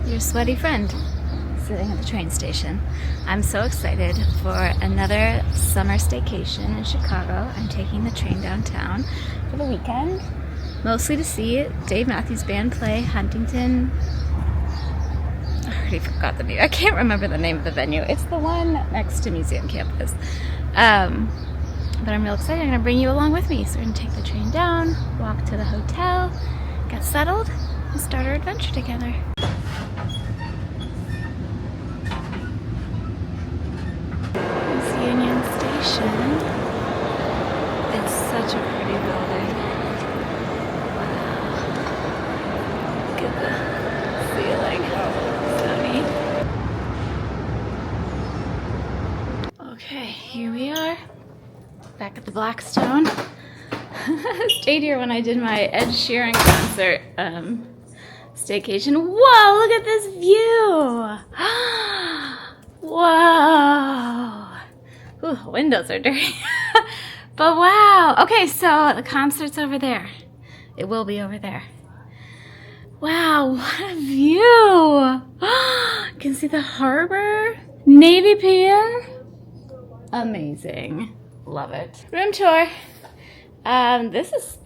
your sweaty friend sitting at the train station. I'm so excited for another summer staycation in Chicago. I'm taking the train downtown for the weekend, mostly to see Dave Matthews Band play Huntington. I already forgot the name. I can't remember the name of the venue. It's the one next to Museum Campus. But I'm real excited. I'm going to bring you along with me. So we're going to take the train down, walk to the hotel, get settled, and start our adventure together. This Union Station. It's such a pretty building. Wow. Look at the ceiling. So neat. Okay, here we are. Back at the Blackstone. Stayed here when I did my Ed Sheeran concert staycation. Whoa, look at this view. Whoa. Ooh, the windows are dirty. But wow. Okay, so the concert's over there. It will be over there. Wow, what a view. You can see the harbor. Navy Pier. Amazing. Love it. Room tour. This is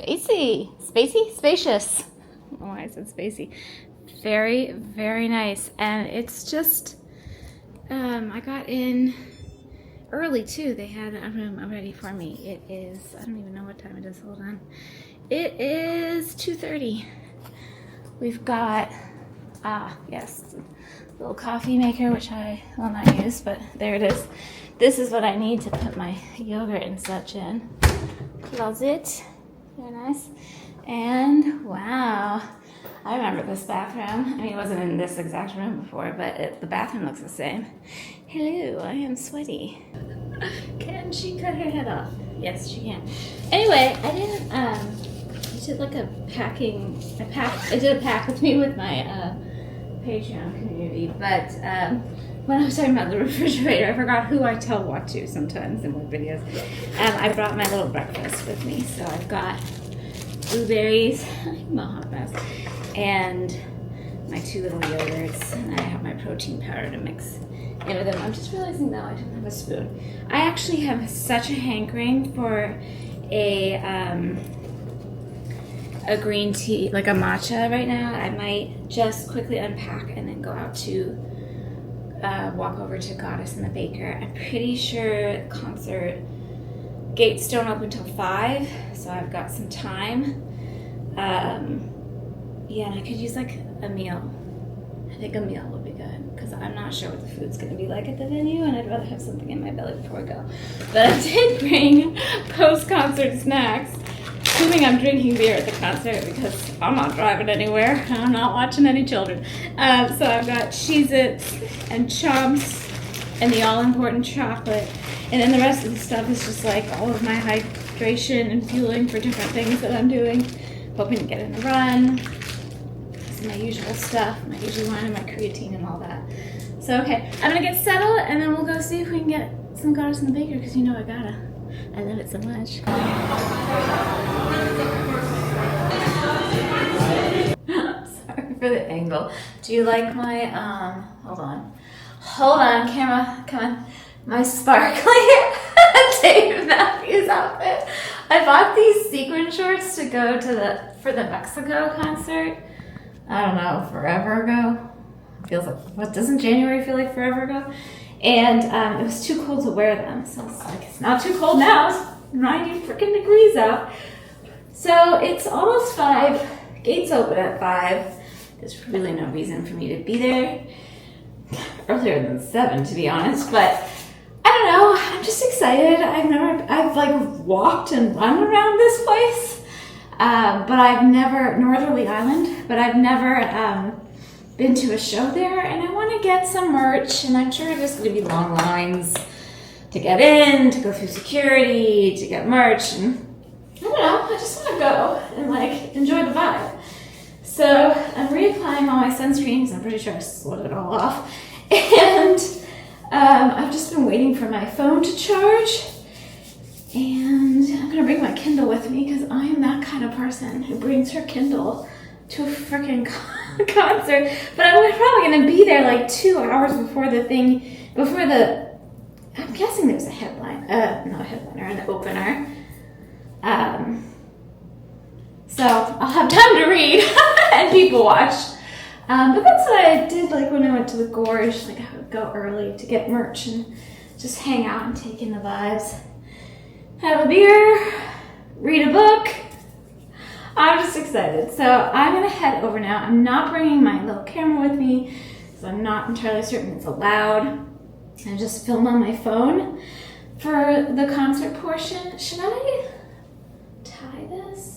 spacious. I don't know why I said spacey. Very, very nice. And it's just, I got in early too. They had a room already for me. It is, I don't even know what time it is. Hold on. It is 2:30. We've got, yes, a little coffee maker, which I will not use, but there it is. This is what I need to put my yogurt and such in. Closet, very nice. And wow, I remember this bathroom. I mean, it wasn't in this exact room before, but the bathroom looks the same. Hello, I am sweaty. Can she cut her head off? Yes, she can. Anyway, I didn't, I did like a packing, I did a pack with me with my Patreon community, but when I was talking about the refrigerator, I forgot who I tell what to sometimes in my videos. I brought my little breakfast with me, so I've got blueberries, I'm a hot mess, and my 2 little yogurts, and I have my protein powder to mix in with them. I'm just realizing now I don't have a spoon. I actually have such a hankering for a green tea, like a matcha right now. I might just quickly unpack and then go out to walk over to Goddess and the Baker. I'm pretty sure the concert gates don't open till 5, so I've got some time. Yeah, and I could use like a meal. I think a meal would be good because I'm not sure what the food's going to be like at the venue, and I'd rather have something in my belly before I go. But I did bring post-concert snacks. Assuming I'm drinking beer at the concert because I'm not driving anywhere and I'm not watching any children. So I've got Cheez-Its and Chomps and the all-important chocolate. And then the rest of the stuff is just like all of my hydration and fueling for different things that I'm doing. Hoping to get in a run. This is my usual stuff, my usual wine and my creatine and all that. So okay, I'm gonna get settled and then we'll go see if we can get some Goddess in the Baker because you know I gotta. I love it so much. Sorry for the angle. Do you like my, hold on, camera, come on. My sparkly Dave Matthews outfit. I bought these sequin shorts to go to for the Mexico concert. I don't know, forever ago. Feels like, what, doesn't January feel like forever ago? And it was too cold to wear them, so it's like, it's not too cold now, it's 90 freaking degrees out. So it's almost 5, gates open at 5. There's really no reason for me to be there earlier than 7, to be honest, but I don't know, I'm just excited. I've like walked and run around this place, but I've never, Northerly Island, but I've never, been to a show there, and I want to get some merch, and I'm sure there's going to be long lines to get in, to go through security, to get merch, and I don't know, I just want to go and like enjoy the vibe. So I'm reapplying all my sunscreen because I'm pretty sure I sweated it all off, and I've just been waiting for my phone to charge, and I'm going to bring my Kindle with me because I am that kind of person who brings her Kindle to a freaking concert, but I'm probably going to be there like 2 hours before the thing, I'm guessing there's a headline, not a headliner, an opener. So I'll have time to read and people watch. But that's what I did like when I went to the Gorge. Like I would go early to get merch and just hang out and take in the vibes. Have a beer, read a book. I'm just excited. So I'm gonna head over now. I'm not bringing my little camera with me because I'm not entirely certain it's allowed. I just film on my phone for the concert portion. Should I tie this?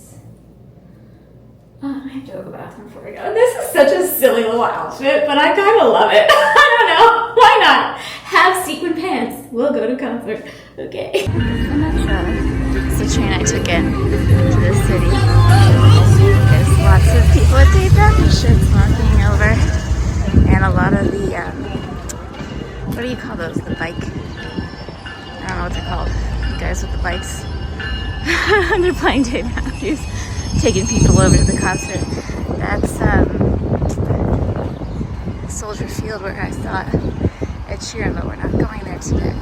I have to go to the bathroom before we go. This is such a silly little outfit, but I kind of love it. I don't know. Why not? Have sequin pants. We'll go to concert. Okay. I'm not sure. It's the train I took in to the city. There's lots of people with Dave Matthews shirts walking over. And a lot of the, what do you call those? The bike? I don't know what they're called. The guys with the bikes. They're playing Dave Matthews. Taking people over to the concert. That's Soldier Field where I saw Ed Sheeran, but we're not going there today.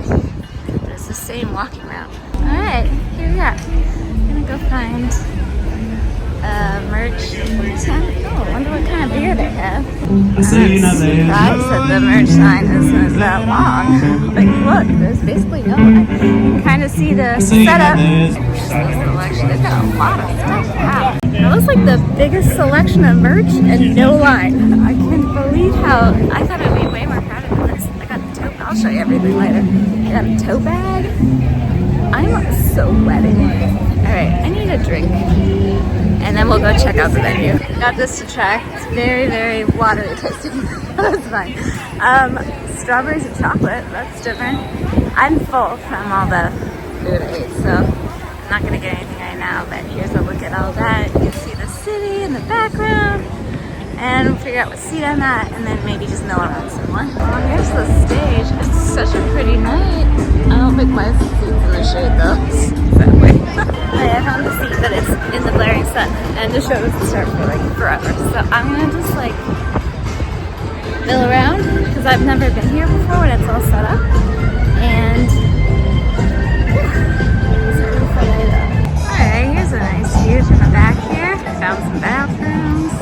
But it's the same walking route. Alright, here we are. I'm gonna go find merch tent. Oh, I wonder what kind of beer they have. I'm surprised that the merch sign isn't that long. Like, look, there's basically no one. You can kind of see the setup. They've got a lot of stuff. Wow. That was like the biggest selection of merch and no line. I can't believe how, I thought it would be way more crowded than this. I got the tote, I'll show you everything later. I got a tote bag. I'm so sweaty. Alright, I need a drink. And then we'll go check out the venue. Got this to try. It's very, very watery tasting. That's fine. Strawberries and chocolate, that's different. I'm full from all the food I ate, so I'm not gonna get anything right now, but here's a look at all that. You can see the city in the background and figure out what seat I'm at and then maybe just mill around some more. Oh, here's the stage. It's such a pretty night. I don't think my seat's in the shade though. I found the seat, but it's in the blaring sun and the show doesn't start for like forever. So I'm gonna just like mill around because I've never been here before when it's all set up. And alright, here's a nice view from the back here. Found some bathrooms.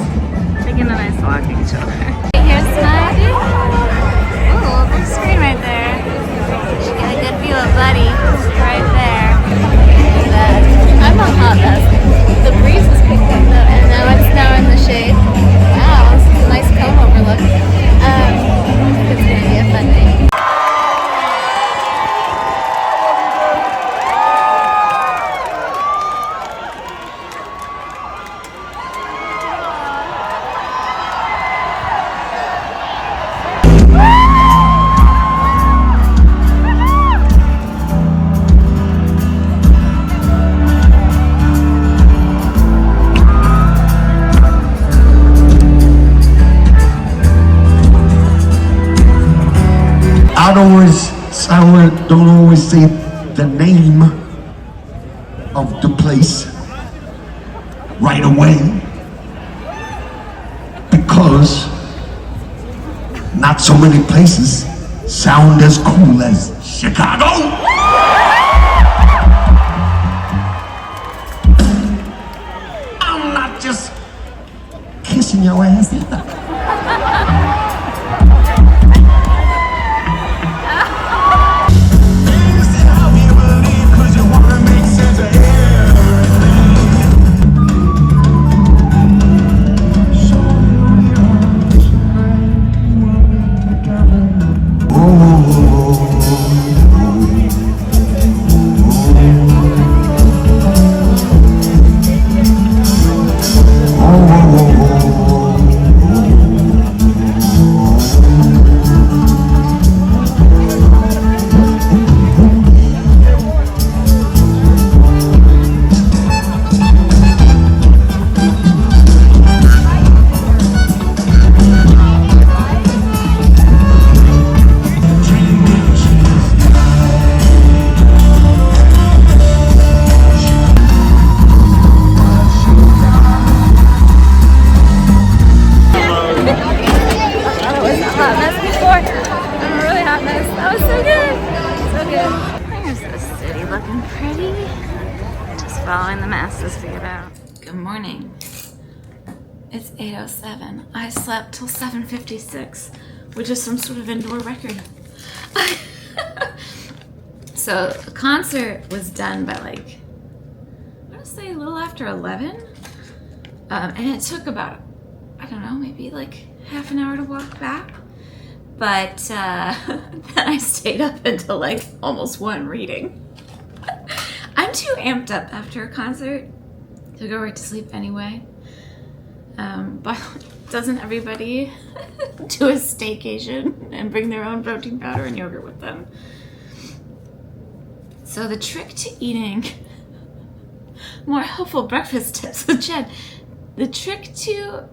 Taking a nice walking tour. Here's my view. Ooh, big screen right there. You get a good view of Buddy right there. And I'm on hot desk. The breeze is picking up and now in the shade. Wow, this is a nice comb overlook. It's gonna be a fun day. I don't always say the name of the place right away because not so many places sound as cool as Chicago. I'm not just kissing your ass either. following the masses figured out. Good morning. It's 8:07. I slept till 7:56, which is some sort of indoor record. So the concert was done by like, I want to say a little after 11. And it took about, I don't know, maybe like half an hour to walk back. But then I stayed up until like almost 1 reading. I'm too amped up after a concert to go right to sleep anyway. But doesn't everybody do a staycation and bring their own protein powder and yogurt with them? So the trick to eating more helpful breakfast tips with Jen. The trick to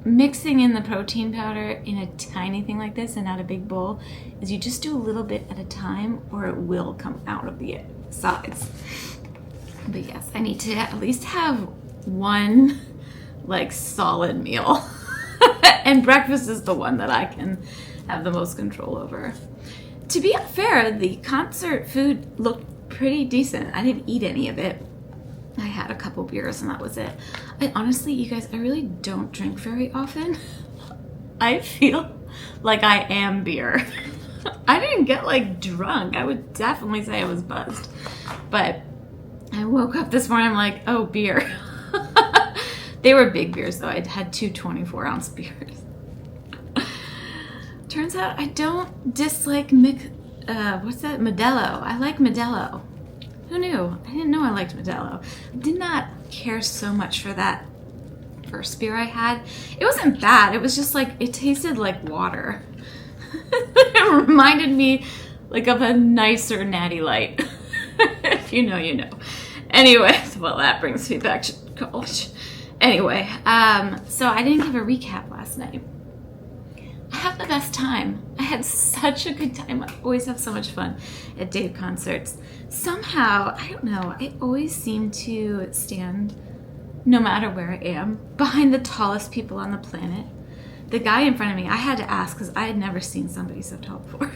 mixing in the protein powder in a tiny thing like this and not a big bowl is you just do a little bit at a time or it will come out of the sides. But yes, I need to at least have one like solid meal. And breakfast is the one that I can have the most control over. To be fair, the concert food looked pretty decent. I didn't eat any of it. I had a couple beers and that was it. Honestly, you guys, I really don't drink very often. I feel like I am beer. I didn't get like drunk. I would definitely say I was buzzed. But I woke up this morning, I'm like, oh, beer. They were big beers though. I had 2 24-ounce beers. Turns out I don't dislike what's that? Modelo. I like Modelo. Who knew? I didn't know I liked Modelo. I did not care so much for that first beer I had. It wasn't bad. It was just like, it tasted like water. It reminded me like of a nicer Natty Light. If you know, you know. Anyway, well, that brings me back to college. Anyway, so I didn't give a recap last night. I had the best time. I had such a good time. I always have so much fun at Dave concerts. Somehow, I don't know, I always seem to stand, no matter where I am, behind the tallest people on the planet. The guy in front of me, I had to ask because I had never seen somebody so tall before.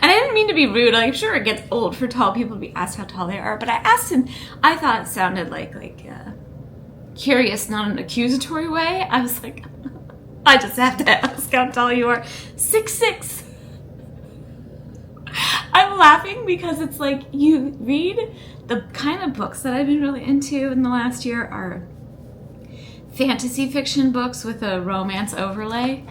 And I didn't mean to be rude. I'm sure it gets old for tall people to be asked how tall they are, but I asked him, I thought it sounded like curious, not an accusatory way. I was like, I just have to ask how tall you are. 6'6". I'm laughing because it's like you read the kind of books that I've been really into in the last year are fantasy fiction books with a romance overlay.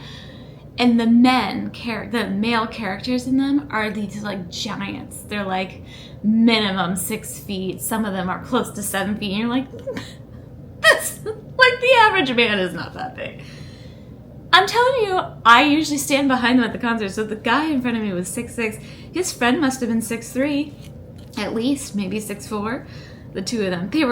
And the male characters in them are these like giants. They're like minimum 6 feet. Some of them are close to 7 feet. And you're like, that's like the average man is not that big. I'm telling you, I usually stand behind them at the concert. So the guy in front of me was 6'6". His friend must have been 6'3", at least, maybe 6'4". The two of them, they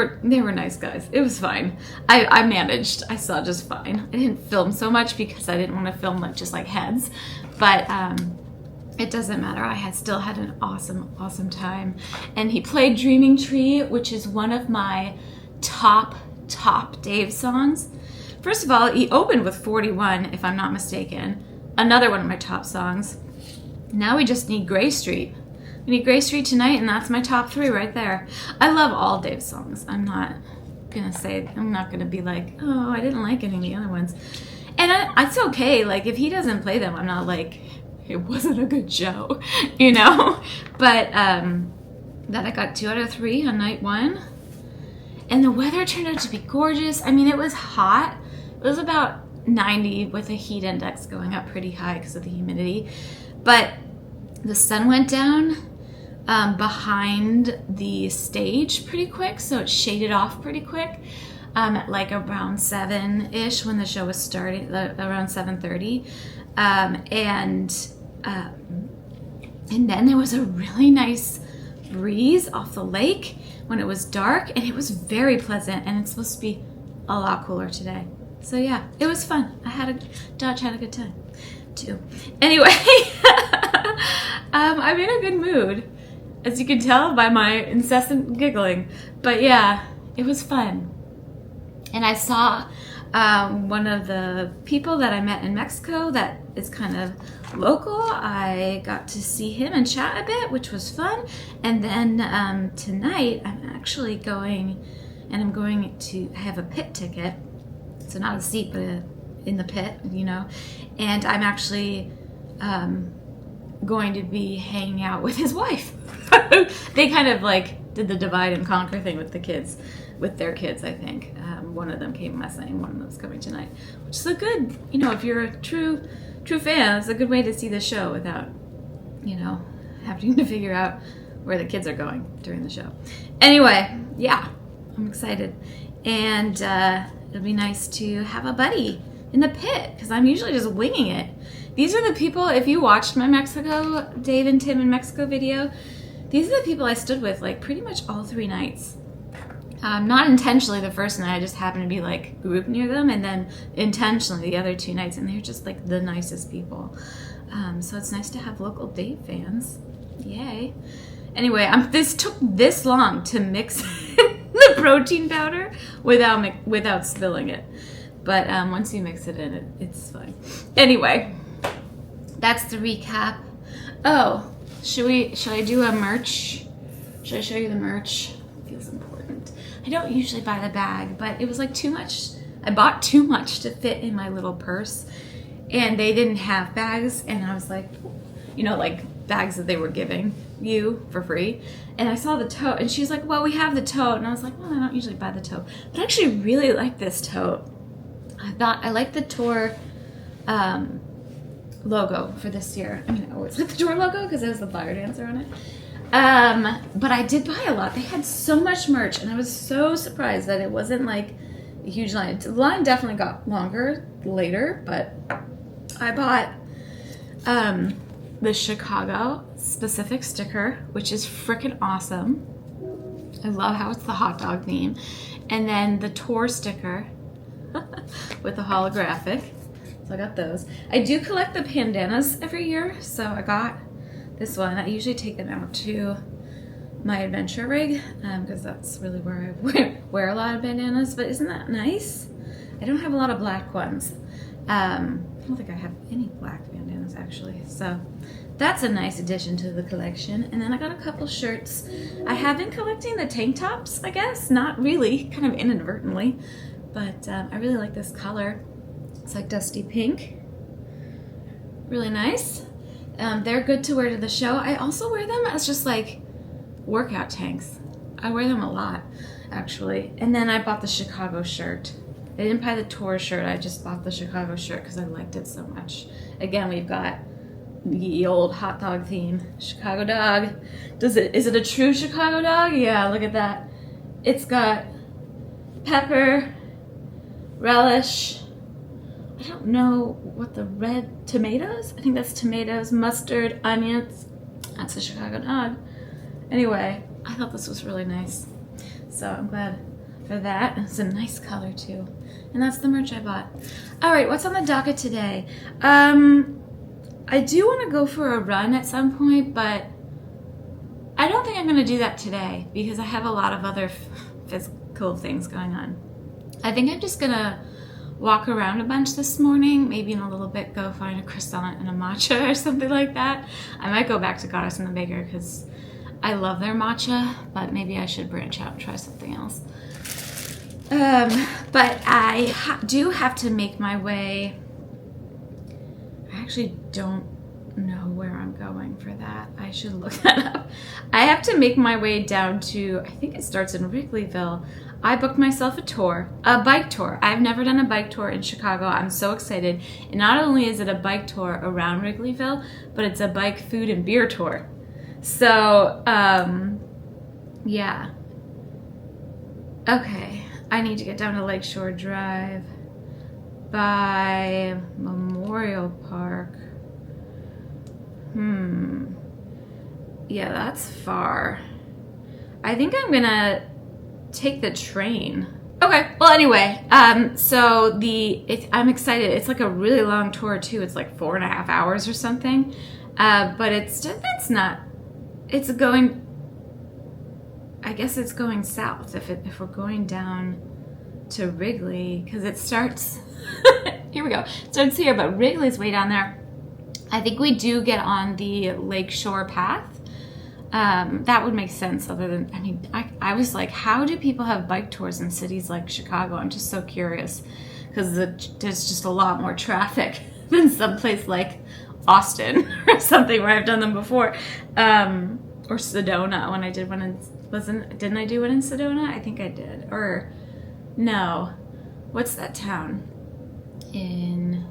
were nice guys. It was fine. I managed. I saw just fine. I didn't film so much because I didn't want to film just like heads, but it doesn't matter. I still had an awesome time. And he played Dreaming Tree, which is one of my top Dave songs. First of all, he opened with 41, if I'm not mistaken. Another one of my top songs. Now we just need Gray Street. We need Gray Street tonight, and that's my top 3 right there. I love all Dave's songs. I'm not gonna be like, oh, I didn't like any of the other ones. And it's okay. Like, if he doesn't play them, I'm not like, it wasn't a good show, you know? But that I got 2 out of 3 on night 1. And the weather turned out to be gorgeous. I mean, it was hot. It was about 90 with the heat index going up pretty high because of the humidity. But the sun went down behind the stage pretty quick, so it shaded off pretty quick at like around 7-ish when the show was starting, around 7:30. And then there was a really nice breeze off the lake when it was dark, and it was very pleasant, and it's supposed to be a lot cooler today. So yeah, it was fun. Dodge had a good time too. Anyway, I'm in a good mood, as you can tell by my incessant giggling. But yeah, it was fun. And I saw One of the people that I met in Mexico that is kind of local, I got to see him and chat a bit, which was fun. And then tonight I'm actually going, and I'm going to have a pit ticket. So not a seat, but in the pit, you know. And I'm actually going to be hanging out with his wife. They kind of like did the divide and conquer thing with the kids, with their kids, I think. One of them came last night and one of them's coming tonight, which is a good, you know, if you're a true fan, it's a good way to see the show without, you know, having to figure out where the kids are going during the show. Anyway, yeah, I'm excited. And it'll be nice to have a buddy in the pit, because I'm usually just winging it. These are the people, if you watched my Mexico, Dave and Tim in Mexico video, these are the people I stood with like pretty much all 3 nights. Not intentionally the first night, I just happened to be like grouped near them, and then intentionally the other 2 nights, and they're just like the nicest people. So it's nice to have local Dave fans. Yay. Anyway, this took this long to mix the protein powder without spilling it. But once you mix it in, it's fine. Anyway, that's the recap. Oh, should I do a merch? Should I show you the merch? It feels important. I don't usually buy the bag, but it was like too much. I bought too much to fit in my little purse, and they didn't have bags, and I was like, you know, like bags that they were giving you for free. And I saw the tote, and she's like, well, we have the tote. And I was like, well, I don't usually buy the tote, but I actually really like this tote. I like the tour logo for this year. I mean, I always like the tour logo because it has the fire dancer on it. But I did buy a lot. They had so much merch, and I was so surprised that it wasn't like a huge line. The line definitely got longer later, but I bought the Chicago specific sticker, which is freaking awesome. I love how it's the hot dog theme. And then the tour sticker with the holographic. So I got those. I do collect the bandanas every year, so I got this one. I usually take them out to my adventure rig because that's really where I wear a lot of bandanas. But isn't that nice? I don't have a lot of black ones. I don't think I have any black bandanas actually. So that's a nice addition to the collection. And then I got a couple shirts. I have been collecting the tank tops, I guess. Not really, kind of inadvertently. But I really like this color. It's like dusty pink. Really nice. They're good to wear to the show. I also wear them as just like workout tanks. I wear them a lot, actually. And then I bought the Chicago shirt. I didn't buy the tour shirt. I just bought the Chicago shirt because I liked it so much. Again, we've got the old hot dog theme. Chicago dog. Is it a true Chicago dog? Yeah, look at that. It's got pepper, relish. I don't know what the red tomatoes. I think that's tomatoes, mustard, onions. That's a Chicago dog. Anyway, I thought this was really nice. So I'm glad for that. It's a nice color too. And that's the merch I bought. All right, what's on the docket today? I do want to go for a run at some point, but I don't think I'm going to do that today because I have a lot of other physical things going on. I think I'm just going to walk around a bunch this morning, maybe in a little bit go find a croissant and a matcha or something like that. I might go back to Goddess and the Baker because I love their matcha, but maybe I should branch out and try something else. But I do have to make my way. I actually don't know where I'm going for that. I should look that up. I have to make my way down to, I think it starts in Wrigleyville. I booked myself a bike tour. I've never done a bike tour in Chicago. I'm so excited. And not only is it a bike tour around Wrigleyville, but it's a bike, food, and beer tour. So, yeah. Okay, I need to get down to Lakeshore Drive by Memorial Park. Yeah, that's far. I think I'm gonna take the train. Okay, well anyway, so I'm excited. It's like a really long tour too. It's like 4.5 hours or something. But it's going, I guess it's going south. If we're going down to Wrigley because it starts, here we go, it starts here, but Wrigley's way down there. I think we do get on the Lakeshore Path. That would make sense other than, I mean, I was like, how do people have bike tours in cities like Chicago? I'm just so curious because there's just a lot more traffic than someplace like Austin or something where I've done them before. Or Sedona when I did one didn't I do one in Sedona? I think I did. Or no, what's that town? In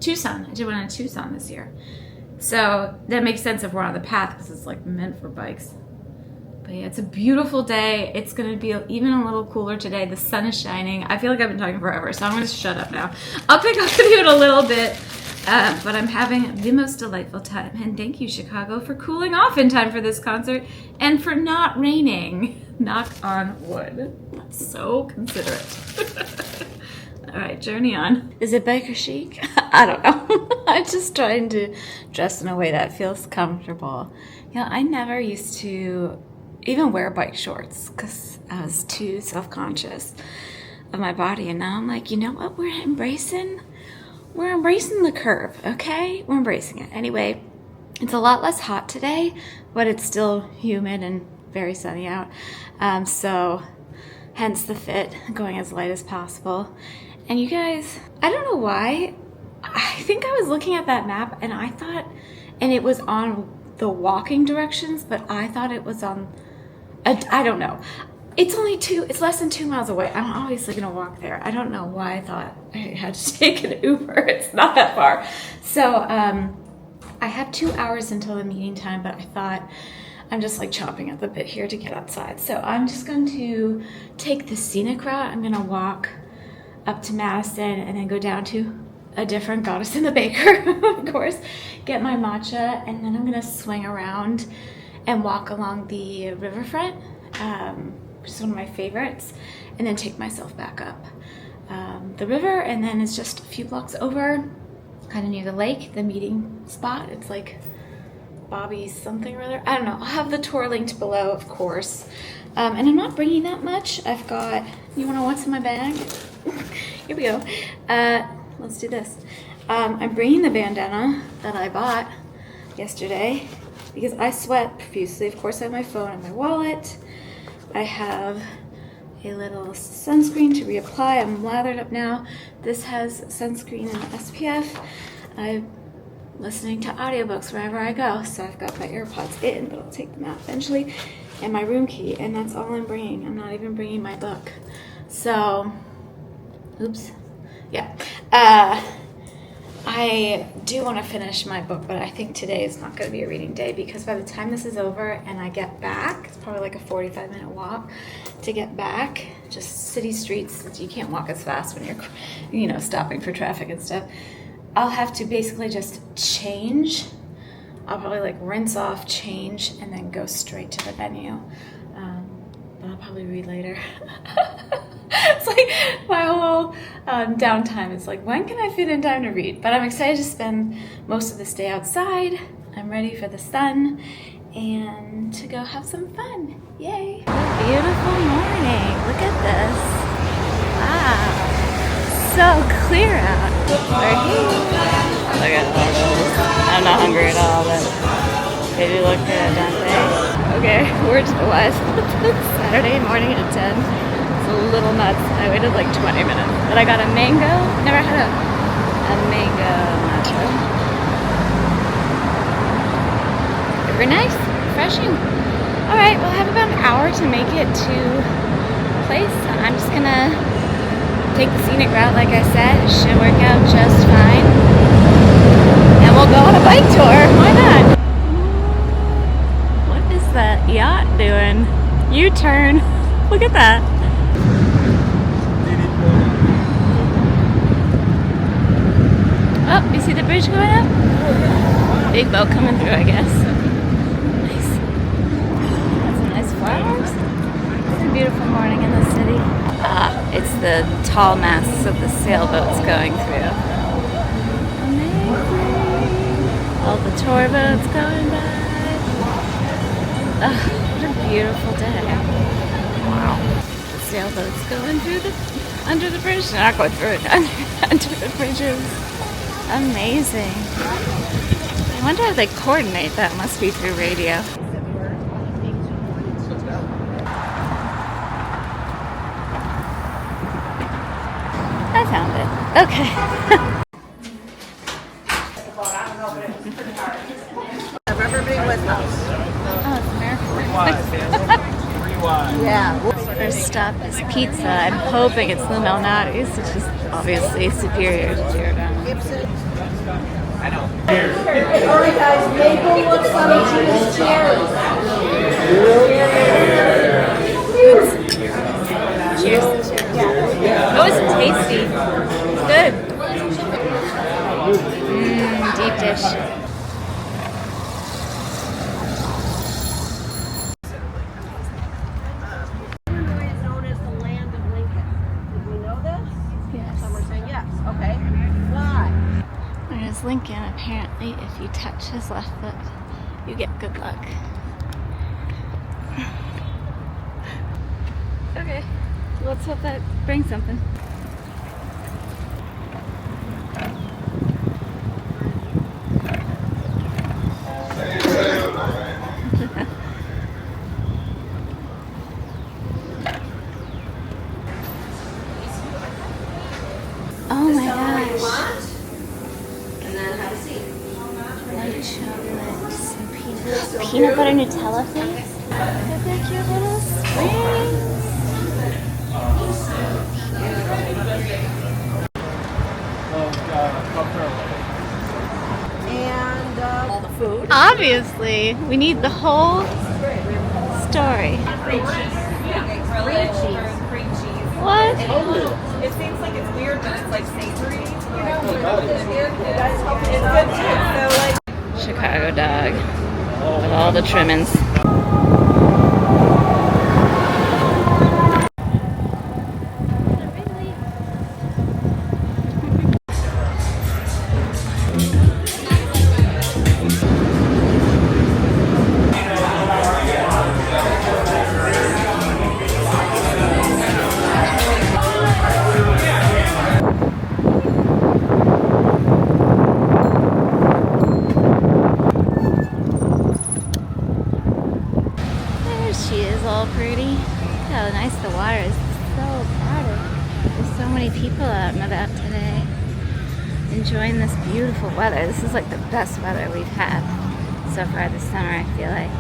Tucson. I did one in Tucson this year. So that makes sense if we're on the path because it's like meant for bikes. But yeah, it's a beautiful day. It's going to be even a little cooler today. The sun is shining. I feel like I've been talking forever, so I'm going to shut up now. I'll pick up with you in a little bit. But I'm having the most delightful time. And thank you, Chicago, for cooling off in time for this concert and for not raining. Knock on wood. That's so considerate. All right, journey on. Is it biker chic? I don't know. I'm just trying to dress in a way that feels comfortable. You know, I never used to even wear bike shorts because I was too self-conscious of my body. And now I'm like, you know what we're embracing? We're embracing the curve, okay? We're embracing it. Anyway, it's a lot less hot today, but it's still humid and very sunny out. So hence the fit, going as light as possible. And you guys, I don't know why, I think I was looking at that map and I thought, and it was on the walking directions, but I thought it was on, I don't know. It's less than 2 miles away. I'm obviously gonna walk there. I don't know why I thought I had to take an Uber. It's not that far. So I have 2 hours until the meeting time, but I thought I'm just like chomping at the bit here to get outside. So I'm just going to take the scenic route. I'm gonna walk up to Madison and then go down to a different Goddess and the Baker, of course, get my matcha, and then I'm gonna swing around and walk along the riverfront, which is one of my favorites, and then take myself back up the river, and then it's just a few blocks over, kind of near the lake, the meeting spot. It's like Bobby's something or other. I don't know. I'll have the tour linked below, of course. And I'm not bringing that much. I've got, you want to know what's in my bag? Here we go. Let's do this. I'm bringing the bandana that I bought yesterday because I sweat profusely. Of course, I have my phone and my wallet. I have a little sunscreen to reapply. I'm lathered up now. This has sunscreen and SPF. I'm listening to audiobooks wherever I go, so I've got my AirPods in, but I'll take them out eventually, and my room key, and that's all I'm bringing. I'm not even bringing my book. So, oops. Yeah. I do want to finish my book, but I think today is not going to be a reading day because by the time this is over and I get back, it's probably like a 45-minute walk to get back. Just city streets, you can't walk as fast when you're, stopping for traffic and stuff. I'll have to basically just change. I'll probably like rinse off, change, and then go straight to the venue. But I'll probably read later. It's like my whole downtime is like, when can I fit in time to read? But I'm excited to spend most of this day outside. I'm ready for the sun and to go have some fun. Yay. Beautiful morning. Look at this. Wow. So clear out. We're here. Look at all those. I'm not hungry at all, but they do look good, don't they? Okay, we're to the west. It's Saturday morning at 10. It's a little nuts. I waited like 20 minutes. But I got a mango. Never had a mango matcha. Very nice. Refreshing. Alright, we'll have about an hour to make it to the place. I'm just gonna take the scenic route, like I said. It should work out just fine. And we'll go on a bike tour. Why not? What is that yacht doing? U-turn. Look at that. Oh, you see the bridge going up? Big boat coming through, I guess. Nice. Got some nice flowers. It's a beautiful morning in the city. It's the tall masts of the sailboats going through. Amazing. All the tour boats going by. What a beautiful day. Wow. sailboats going through the under the bridge. They're not going through it. Under the bridge is amazing. I wonder how they coordinate that. Must be through radio. I found it. Okay. Oh, it's American. Yeah. First stop is pizza. I'm hoping it's the Malnati's, which is obviously superior to Giordano. Alright guys, maple looks like cheese cherries. Cheers. Oh, it's tasty. Good. Deep dish. Illinois is known as the land of Lincoln. Did we know this? Yes. Some are saying yes. Okay. Why? Whereas Lincoln, apparently, if you touch his left foot, you get good luck. Okay, let's hope that brings something. Oh my gosh. And then have a seat. White chocolate, some peanut butter Nutella things. Look at their cute little springs. And all the food. Obviously, we need the whole story. Cream cheese. What? It seems like it's weird, but it's like savory. You know, It's good too. so like Chicago dog with all the trimmings. She is all pretty. Look how nice the water is. It's so crowded. There's so many people out and about today enjoying this beautiful weather. This is like the best weather we've had so far this summer, I feel like.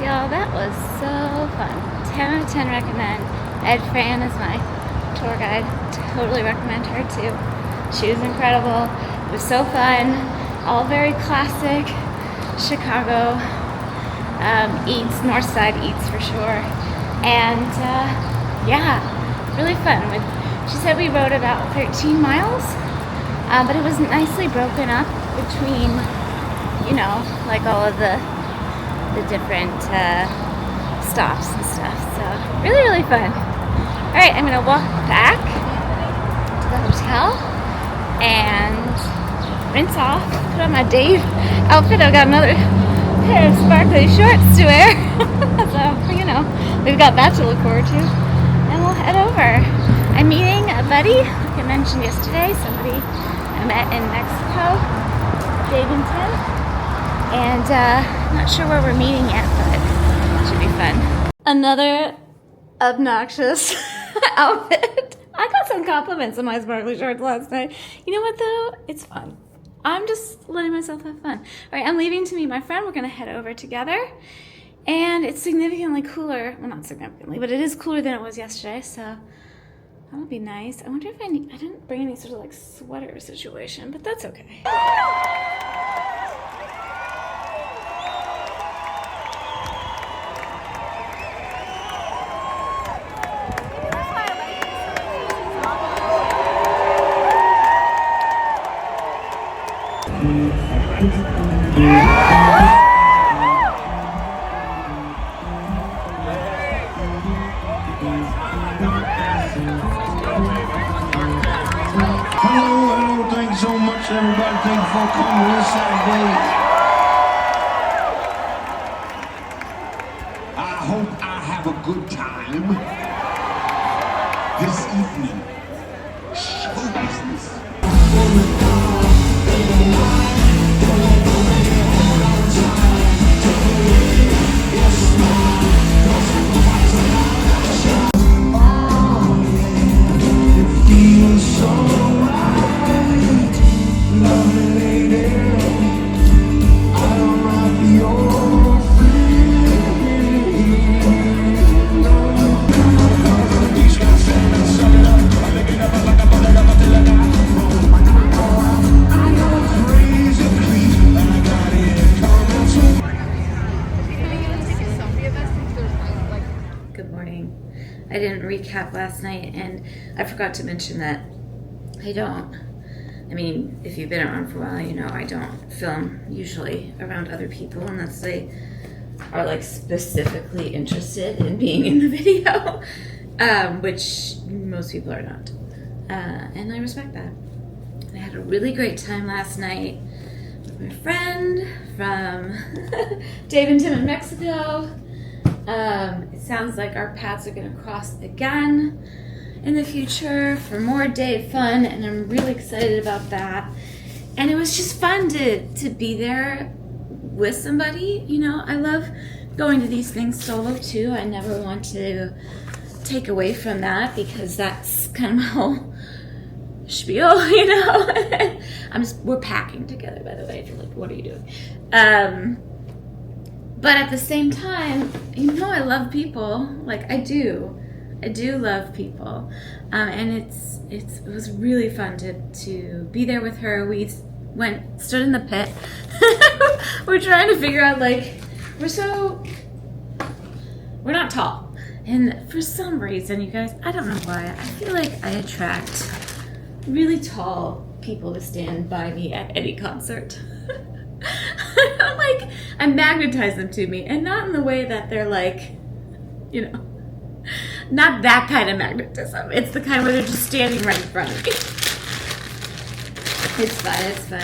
Y'all, that was so fun. 10 out of 10 recommend. Ed Fran is my tour guide. Totally recommend her too. She was incredible. It was so fun. All very classic Chicago eats, North Side eats for sure. And yeah, really fun. She said we rode about 13 miles, but it was nicely broken up between, you know, like all of the different stops and stuff. So really, really fun. All right, I'm gonna walk back to the hotel and rinse off, put on my Dave outfit. I've got another pair of sparkly shorts to wear. So, you know, we've got that to look forward to. And we'll head over. I'm meeting a buddy, like I mentioned yesterday, somebody I met in Mexico, Dave and Tim. And not sure where we're meeting yet, but it should be fun. Another obnoxious outfit. I got some compliments on my sparkly shorts last night. You know what though? It's fun. I'm just letting myself have fun. All right, I'm leaving to meet my friend. We're gonna head over together. And it's significantly cooler. Well, not significantly, but it is cooler than it was yesterday, so that'll be nice. I wonder if I didn't bring any sort of like sweater situation, but that's okay. much, everybody. Thank you for coming this Saturday. I hope I have a good time this evening. Show business. Good morning. I didn't recap last night, and I forgot to mention that I mean, if you've been around for a while, you know I don't film usually around other people unless they are like specifically interested in being in the video, which most people are not. And I respect that. I had a really great time last night with my friend from Dave and Tim in Mexico. It sounds like our paths are going to cross again in the future for more Dave fun, and I'm really excited about that. And it was just fun to be there with somebody. You know, I love going to these things solo too. I never want to take away from that because that's kind of my whole spiel, you know. We're packing together, by the way, if you're like, what are you doing? But at the same time, you know, I love people. Like I do love people, and it was really fun to be there with her. We stood in the pit. We're trying to figure out, like, we're not tall, and for some reason, you guys, I don't know why, I feel like I attract really tall people to stand by me at any concert. I magnetize them to me, and not in the way that they're like, you know, not that kind of magnetism. It's the kind where they're just standing right in front of me. It's fun.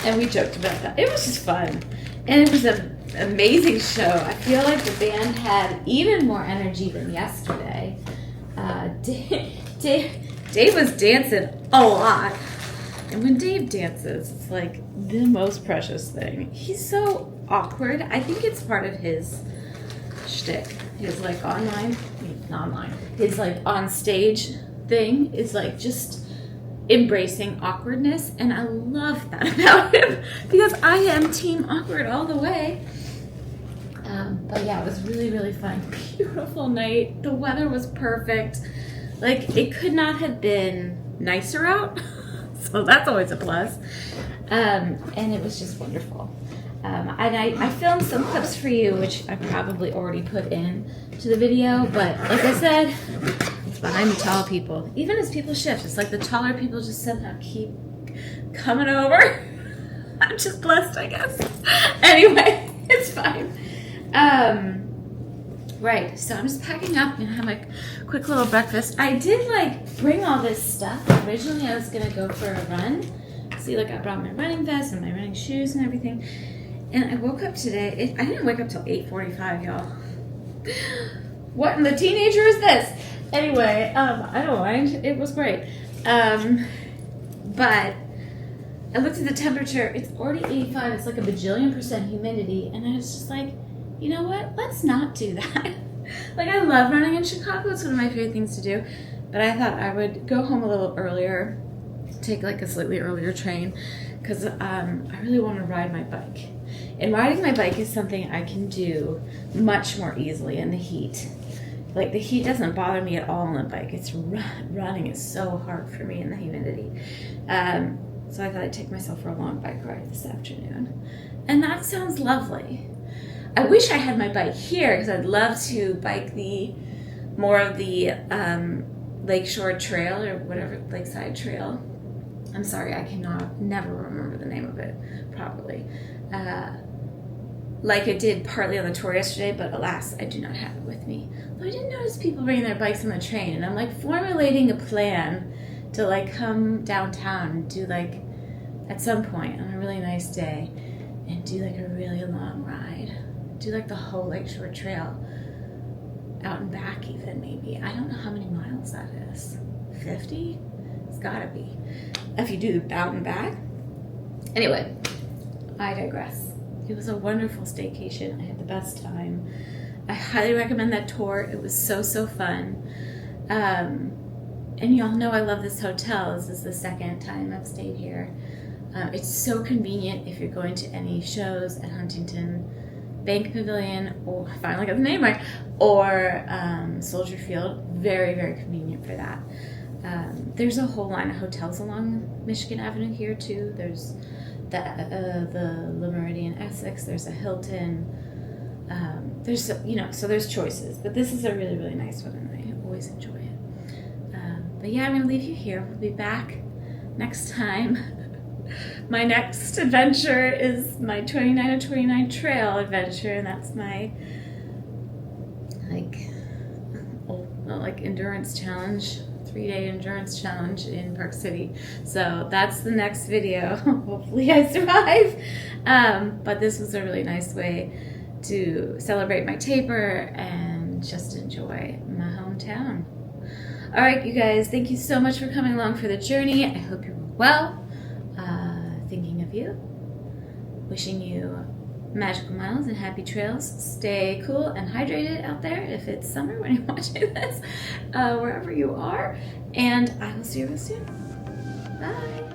And we joked about that. It was just fun. And it was an amazing show. I feel like the band had even more energy than yesterday. Dave was dancing a lot. And when Dave dances, it's like the most precious thing. He's so awkward. I think it's part of his shtick. His like his like on stage thing is like just embracing awkwardness. And I love that about him because I am team awkward all the way. But yeah, it was really, really fun. Beautiful night. The weather was perfect. Like, it could not have been nicer out. So that's always a plus. And it was just wonderful. And I filmed some clips for you, which I probably already put in to the video. But like I said, it's behind the tall people. Even as people shift, it's like the taller people just somehow keep coming over. I'm just blessed, I guess. Anyway, it's fine. Right, so I'm just packing up and have a quick little breakfast. I did like bring all this stuff. Originally I was gonna go for a run. See, like I brought my running vest and my running shoes and everything. And I woke up today, I didn't wake up till 8:45, y'all. What in the teenager is this? Anyway, I don't mind, it was great. But I looked at the temperature, it's already 85, it's like a bajillion% humidity, and I was just like, you know what? Let's not do that. Like, I love running in Chicago. It's one of my favorite things to do. But I thought I would go home a little earlier, take like a slightly earlier train, because I really want to ride my bike. And riding my bike is something I can do much more easily in the heat. Like, the heat doesn't bother me at all on the bike. It's running is so hard for me in the humidity. So I thought I'd take myself for a long bike ride this afternoon. And that sounds lovely. I wish I had my bike here because I'd love to bike more of the Lakeshore Trail or whatever, Lakeside Trail. I'm sorry, I never remember the name of it properly. Like I did partly on the tour yesterday, but alas, I do not have it with me. Though I did notice people bringing their bikes on the train, and I'm like formulating a plan to like come downtown and do like at some point on a really nice day and do like a really long ride. Do like the whole Lakeshore Trail, out and back even maybe. I don't know how many miles that is. 50? It's gotta be. If you do the out and back. Anyway, I digress. It was a wonderful staycation. I had the best time. I highly recommend that tour. It was so, so fun. And y'all know I love this hotel. This is the second time I've stayed here. It's so convenient if you're going to any shows at Huntington Bank Pavilion, or I finally got the name right, or Soldier Field. Very, very convenient for that. There's a whole line of hotels along Michigan Avenue here too. There's the Le Meridien Essex. There's a Hilton. There's, you know, so there's choices. But this is a really, really nice one, and I always enjoy it. But yeah, I'm gonna leave you here. We'll be back next time. My next adventure is my 29 of 29 trail adventure, and that's my like endurance challenge, 3-day endurance challenge in Park City. So that's the next video. Hopefully I survive. But this was a really nice way to celebrate my taper and just enjoy my hometown. All right, you guys, thank you so much for coming along for the journey. I hope you're well. Thinking of you. Wishing you magical miles and happy trails. Stay cool and hydrated out there if it's summer when you're watching this, wherever you are. And I will see you real soon. Bye.